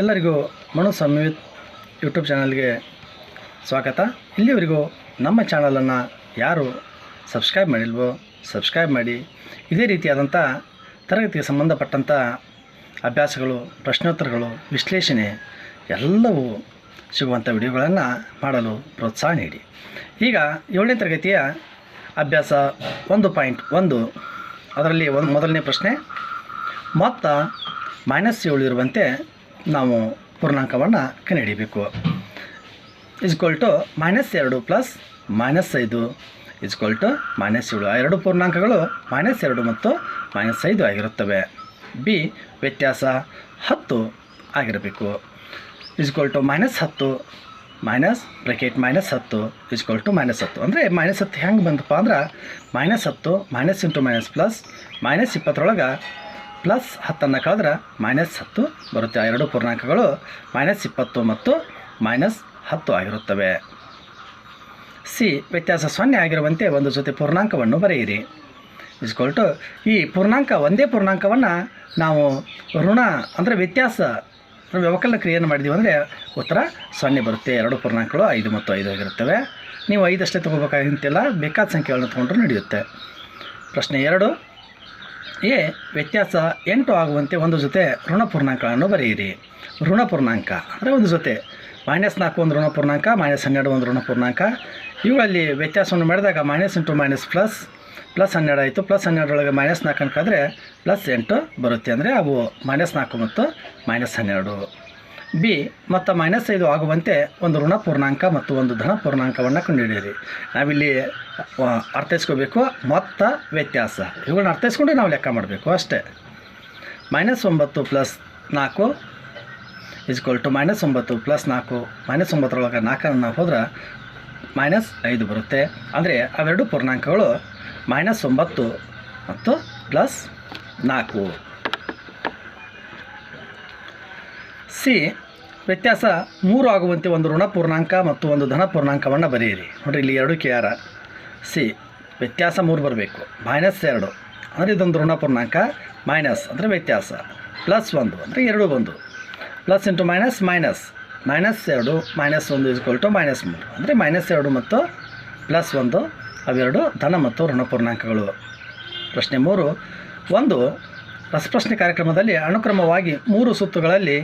ಎಲ್ಲರಿಗೂ ಮನು ಸಂಯುತ್ ಯೂಟ್ಯೂಬ್ ಚಾನಲ್ಗೆ ಸ್ವಾಗತ. ಇಲ್ಲಿವರೆಗೂ ನಮ್ಮ ಚಾನಲನ್ನು ಯಾರು ಸಬ್ಸ್ಕ್ರೈಬ್ ಮಾಡಿಲ್ವೋ ಸಬ್ಸ್ಕ್ರೈಬ್ ಮಾಡಿ. ಇದೇ ರೀತಿಯಾದಂಥ ತರಗತಿಗೆ ಸಂಬಂಧಪಟ್ಟಂಥ ಅಭ್ಯಾಸಗಳು, ಪ್ರಶ್ನೋತ್ತರಗಳು, ವಿಶ್ಲೇಷಣೆ ಎಲ್ಲವೂ ಸಿಗುವಂಥ ವಿಡಿಯೋಗಳನ್ನು ಮಾಡಲು ಪ್ರೋತ್ಸಾಹ ನೀಡಿ. ಈಗ 7ನೇ ತರಗತಿಯ ಅಭ್ಯಾಸ 1.1 ಅದರಲ್ಲಿ ಮೊದಲನೇ ಪ್ರಶ್ನೆ, ಮೊತ್ತ -7 ಇರುವಂತೆ ನಾವು ಪೂರ್ಣಾಂಕವನ್ನು ಕಂಡುಹಿಡಿಯಬೇಕು. -2 ಪ್ಲಸ್ -5 -7. ಆ ಎರಡು ಪೂರ್ಣಾಂಕಗಳು -2 ಮತ್ತು -5 ಆಗಿರುತ್ತವೆ. ಬಿ, ವ್ಯತ್ಯಾಸ 10 ಆಗಿರಬೇಕು. -10 ಬ್ರಾಕೆಟ್ -10 ಅಂದರೆ -10 ಹೆಂಗೆ ಬಂತಪ್ಪ ಅಂದ್ರೆ -10 -× ಪ್ಲಸ್ -20 ಪ್ಲಸ್ 10 ಕಳೆದ್ರೆ -10 ಬರುತ್ತೆ. ಆ ಎರಡು ಪೂರ್ಣಾಂಕಗಳು -20 ಮತ್ತು -10 ಆಗಿರುತ್ತವೆ. ಸಿ, ವ್ಯತ್ಯಾಸ 0 ಆಗಿರುವಂತೆ ಒಂದು ಜೊತೆ ಪೂರ್ಣಾಂಕವನ್ನು ಬರೆಯಿರಿ. ಈ ಪೂರ್ಣಾಂಕ ಒಂದೇ ಪೂರ್ಣಾಂಕವನ್ನು ನಾವು ಋಣ ಅಂದರೆ ವ್ಯತ್ಯಾಸ ವ್ಯವಕಲನ ಕ್ರಿಯೆಯನ್ನು ಮಾಡಿದ್ದೀವಿ ಅಂದರೆ ಉತ್ತರ 0 ಬರುತ್ತೆ. ಎರಡು ಪೂರ್ಣಾಂಕಗಳು 5 ಮತ್ತು 5 ಆಗಿರುತ್ತವೆ. ನೀವು 5 ಅಷ್ಟೇ ತೊಗೋಬೇಕಾಗಿಂತಿಲ್ಲ, ಬೇಕಾದ ಸಂಖ್ಯೆಗಳನ್ನು ತೊಗೊಂಡ್ರೂ ನಡೆಯುತ್ತೆ. ಪ್ರಶ್ನೆ 2, ಎ, ವ್ಯತ್ಯಾಸ 8 ಆಗುವಂತೆ ಒಂದು ಜೊತೆ ಋಣ ಪೂರ್ಣಾಂಕಗಳನ್ನು ಬರೆಯಿರಿ. ಋಣ ಪೂರ್ಣಾಂಕ ಅಂದರೆ ಒಂದು ಜೊತೆ -4 ಒಂದು ಋಣ ಪೂರ್ಣಾಂಕ, -12 ಒಂದು ಋಣ ಪೂರ್ಣಾಂಕ. ಇವುಗಳಲ್ಲಿ ವ್ಯತ್ಯಾಸವನ್ನು ಮಾಡಿದಾಗ -× ಪ್ಲಸ್ 12 ಆಯಿತು. ಪ್ಲಸ್ 12 -4 ಅನ್ಕಾದ್ರೆ +8 ಬರುತ್ತೆ. ಅಂದರೆ ಅವು -4 ಮತ್ತು -12. ಬಿ, ಮತ್ತು -5 ಆಗುವಂತೆ ಒಂದು ಋಣ ಪೂರ್ಣಾಂಕ ಮತ್ತು ಒಂದು ಧನ ಪೂರ್ಣಾಂಕವನ್ನು ಕಂಡುಹಿಡಿಯಿರಿ. ನಾವಿಲ್ಲಿ ಅರ್ಥೈಸ್ಕೋಬೇಕು ಮೊತ್ತ ವ್ಯತ್ಯಾಸ, ಇವುಗಳನ್ನ ಅರ್ಥೈಸ್ಕೊಂಡು ನಾವು ಲೆಕ್ಕ ಮಾಡಬೇಕು ಅಷ್ಟೇ. -9 + 4 -9 + 4 -9 4 ಹೋದ್ರೆ -5 ಬರುತ್ತೆ. ಅಂದರೆ ಅವೆರಡು ಪೂರ್ಣಾಂಕಗಳು -9 ಮತ್ತು +4. ಸಿ, ವ್ಯತ್ಯಾಸ 3 ಆಗುವಂತೆ ಒಂದು ಋಣ ಪೂರ್ಣಾಂಕ ಮತ್ತು ಒಂದು ಧನ ಪೂರ್ಣಾಂಕವನ್ನು ಬರೆಯಿರಿ. ನೋಡಿರಿ, ಇಲ್ಲಿ 2 ಕೇಳಾರ. ಸಿ, ವ್ಯತ್ಯಾಸ 3 ಬರಬೇಕು. -2 ಅಂದರೆ ಇದೊಂದು ಋಣ ಪೂರ್ಣಾಂಕ, ಮೈನಸ್ ಅಂದರೆ ವ್ಯತ್ಯಾಸ, +1 ಅಂದರೆ 2 ಬಂದು, ಪ್ಲಸ್ × -2 -1 -1 ಅಂದರೆ -2 ಮತ್ತು +1 ಅವೆರಡು ಧನ ಮತ್ತು ಋಣ ಪೂರ್ಣಾಂಕಗಳು. ಪ್ರಶ್ನೆ 3, ಒಂದು ರಸಪ್ರಶ್ನೆ ಕಾರ್ಯಕ್ರಮದಲ್ಲಿ ಅನುಕ್ರಮವಾಗಿ 3 ಸುತ್ತುಗಳಲ್ಲಿ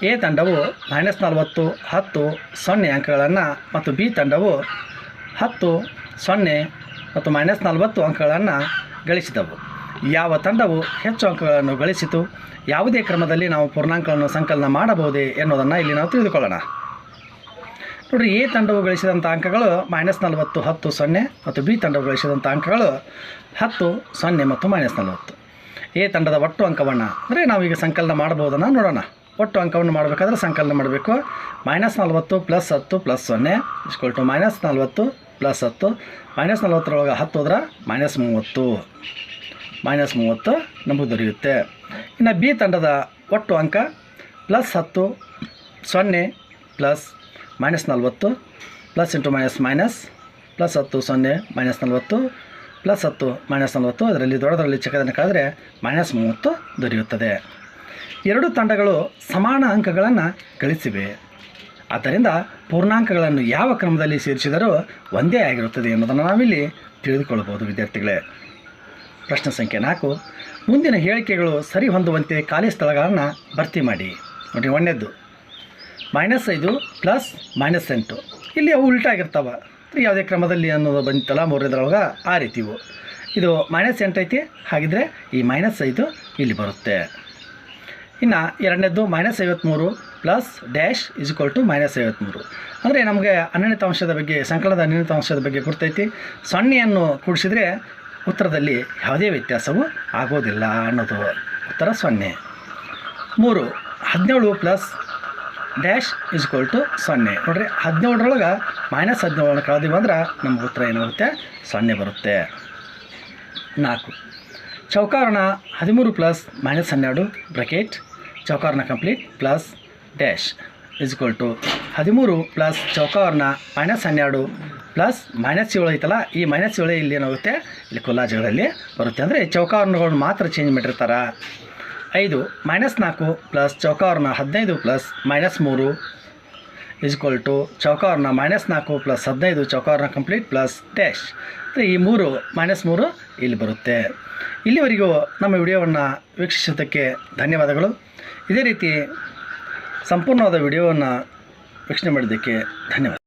ಎ ತಂಡವು -40, 10, 0 ಅಂಕಗಳನ್ನು ಮತ್ತು ಬಿ ತಂಡವು 10, 0 ಮತ್ತು -40 ಅಂಕಗಳನ್ನು ಗಳಿಸಿದವು. ಯಾವ ತಂಡವು ಹೆಚ್ಚು ಅಂಕಗಳನ್ನು ಗಳಿಸಿತು? ಯಾವುದೇ ಕ್ರಮದಲ್ಲಿ ನಾವು ಪೂರ್ಣಾಂಕಗಳನ್ನು ಸಂಕಲನ ಮಾಡಬಹುದೇ ಎನ್ನುವುದನ್ನು ಇಲ್ಲಿ ನಾವು ತಿಳಿದುಕೊಳ್ಳೋಣ. ನೋಡಿರಿ, ಎ ತಂಡವು ಗಳಿಸಿದಂಥ ಅಂಕಗಳು -40, 10, 0 ಮತ್ತು ಬಿ ತಂಡವು ಗಳಿಸಿದಂಥ ಅಂಕಗಳು 10, 0 ಮತ್ತು -40. ಎ ತಂಡದ ಒಟ್ಟು ಅಂಕವನ್ನು ಅಂದರೆ ನಾವೀಗ ಸಂಕಲನ ಮಾಡಬಹುದನ್ನು ನೋಡೋಣ. ಒಟ್ಟು ಅಂಕವನ್ನು ಮಾಡಬೇಕಾದ್ರೆ ಸಂಕಲನ ಮಾಡಬೇಕು. -40 + 10 + 0 -40 + 10 -40 10 ಹೋದ್ರೆ -30 ನಮಗೆ ದೊರೆಯುತ್ತೆ. ಇನ್ನು ಬಿ ತಂಡದ ಒಟ್ಟು ಅಂಕ +10, 0 ಪ್ಲಸ್ -40 +× +10 0 -40 +10 -40 ಅದರಲ್ಲಿ ದೊಡ್ಡದರಲ್ಲಿ ಚಿಕ್ಕದನ್ನು ಕಳೆದರೆ -30 ದೊರೆಯುತ್ತದೆ. ಎರಡು ತಂಡಗಳು ಸಮಾನ ಅಂಕಗಳನ್ನು ಗಳಿಸಿವೆ. ಆದ್ದರಿಂದ ಪೂರ್ಣಾಂಕಗಳನ್ನು ಯಾವ ಕ್ರಮದಲ್ಲಿ ಸೇರಿಸಿದರೂ ಒಂದೇ ಆಗಿರುತ್ತದೆ ಎನ್ನುವುದನ್ನು ನಾವಿಲ್ಲಿ ತಿಳಿದುಕೊಳ್ಳಬಹುದು ವಿದ್ಯಾರ್ಥಿಗಳೇ. ಪ್ರಶ್ನೆ ಸಂಖ್ಯೆ 4, ಮುಂದಿನ ಹೇಳಿಕೆಗಳು ಸರಿ ಹೊಂದುವಂತೆ ಖಾಲಿ ಸ್ಥಳಗಳನ್ನು ಭರ್ತಿ ಮಾಡಿ. ನೋಡಿ, 1ನೇದ್ದು -5 ಪ್ಲಸ್ -8 ಇಲ್ಲಿ ಅವು ಉಲ್ಟಾಗಿರ್ತಾವೆ. ಯಾವುದೇ ಕ್ರಮದಲ್ಲಿ ಅನ್ನೋದು ಬಂತಲ್ಲ 3ನೇದ್ರೊಳಗೆ ಆ ರೀತಿ ಇದು -8 ಐತಿ, ಹಾಗಿದ್ರೆ ಈ -5 ಇಲ್ಲಿ ಬರುತ್ತೆ. ಇನ್ನು 2ನೇದ್ದು -53 ಪ್ಲಸ್ ಡ್ಯಾಶ್ -53 ಅಂದರೆ ನಮಗೆ ಅನನ್ಯತ ಅಂಶದ ಬಗ್ಗೆ, ಸಂಕಲನದ ಅನನ್ಯತ ಅಂಶದ ಬಗ್ಗೆ ಗುರ್ತೈತಿ. 0 ಕೂಡಿಸಿದರೆ ಉತ್ತರದಲ್ಲಿ ಯಾವುದೇ ವ್ಯತ್ಯಾಸವೂ ಆಗೋದಿಲ್ಲ ಅನ್ನೋದು ಉತ್ತರ 0. 3, 17 ಪ್ಲಸ್ ಡ್ಯಾಶ್ -0 ನೋಡಿರಿ, 17ರೊಳಗೆ -17 ಕಳೆದಿವಿ ಅಂದ್ರೆ ನಮ್ಗೆ ಉತ್ತರ ಏನಾಗುತ್ತೆ? 0 ಬರುತ್ತೆ. 4, ಚೌಕಾರಣ 13 ಪ್ಲಸ್ -12 ಬ್ರಾಕೆಟ್ ಚೌಕಾರಣ ಕಂಪ್ಲೀಟ್ ಪ್ಲಸ್ ಡ್ಯಾಶ್ -13 ಪ್ಲಸ್ ಚೌಕಾರಣ -12 ಪ್ಲಸ್ -7 ಐತಲ್ಲ, ಈ -7 ಇಲ್ಲಿ ಏನಾಗುತ್ತೆ? ಇಲ್ಲಿ ಕೊಲ್ಲಾಜಗಳಲ್ಲಿ ಬರುತ್ತೆ. ಅಂದರೆ ಚೌಕಾರಣಗಳನ್ನು ಮಾತ್ರ ಚೇಂಜ್ ಮಾಡಿರ್ತಾರೆ. 5 -4 ಪ್ಲಸ್ ಚೌಕಾವರ್ಣ 15 ಪ್ಲಸ್ -3 ಈಕ್ವಲ್ ಟು ಚೌಕಾವರ್ಣ -4 ಪ್ಲಸ್ 15 ಚೌಕಾವರ್ಣ ಕಂಪ್ಲೀಟ್ ಪ್ಲಸ್ ಡ್ಯಾಶ್. ಈ 3 -3 ಇಲ್ಲಿ ಬರುತ್ತೆ. ಇಲ್ಲಿವರೆಗೂ ನಮ್ಮ ವಿಡಿಯೋವನ್ನು ವೀಕ್ಷಿಸಿದ್ದಕ್ಕೆ ಧನ್ಯವಾದಗಳು. ಇದೇ ರೀತಿ ಸಂಪೂರ್ಣವಾದ ವಿಡಿಯೋವನ್ನು ವೀಕ್ಷಣೆ ಮಾಡಿದ್ದಕ್ಕೆ ಧನ್ಯವಾದ.